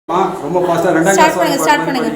ரொம்ப ஃபாஸ்டா ரெண்டாம் கிளாஸ் ஸ்டார்ட் பண்ணுங்க.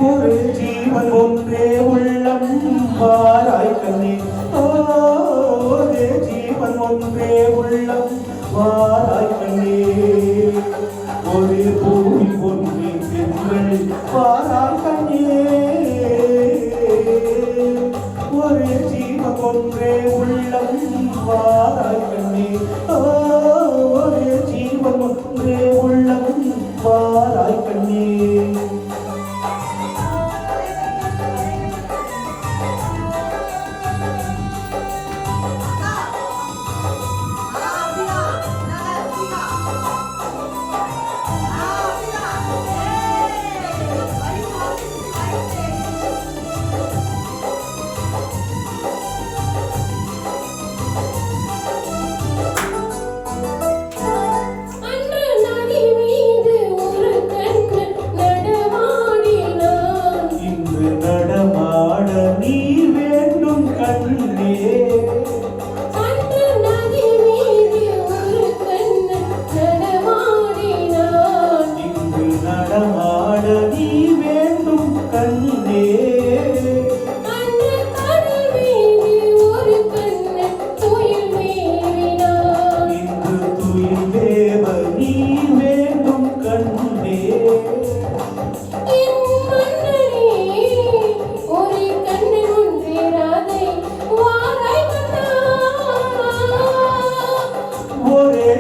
ஒரு ஜீவன் ஒன்றே உள்ளம் வாராய் கண்ணே, ஒரு ஜீவன் ஒன்றே உள்ளம் வாராய் கண்ணே, ஒரு பூமி ஒன்றே பெண்கள் வாராய் கண்ணே, ஒரு ஜீவன் ஒன்றே உள்ளம் வாராய் கண்ணே, ஒரு ஜீவன் ஒன்றே உள்ளம் வாராய் கண்ணே.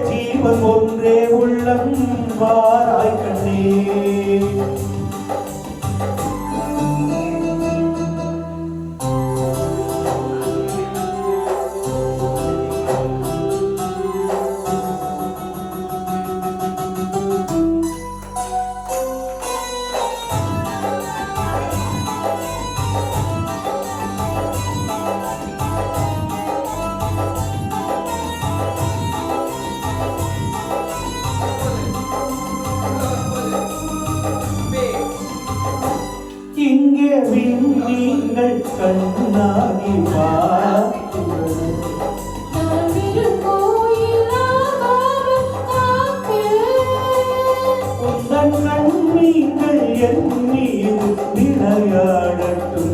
ஜீவன் ஒன்றே உள்ளம் வாராய் கண்ணே. இங்கே நீங்கள் கண்ணாகி உந்தன் கண்ணீங்கள் என் மீது விளையாடட்டும்.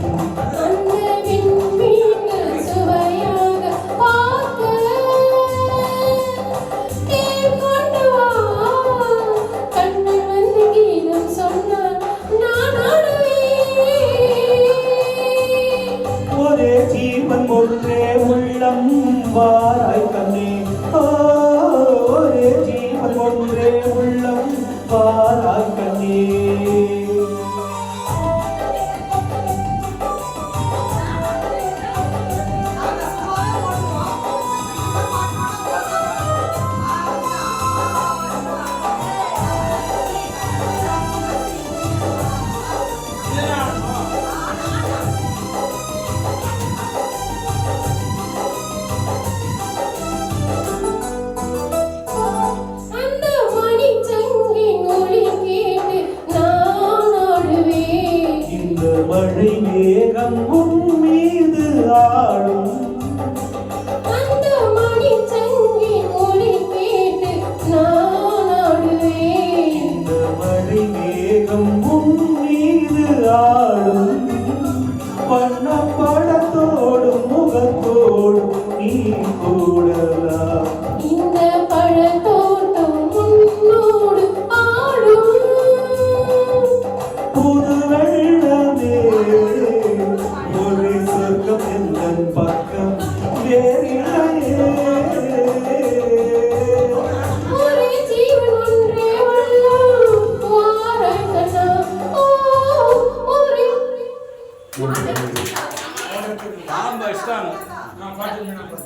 ஜீவன் ஒன்றே உள்ளம் வாராய் கண்ணே, ஒரே ஜீவன் ஒன்றே உள்ளம் வாராய் கண்ணே.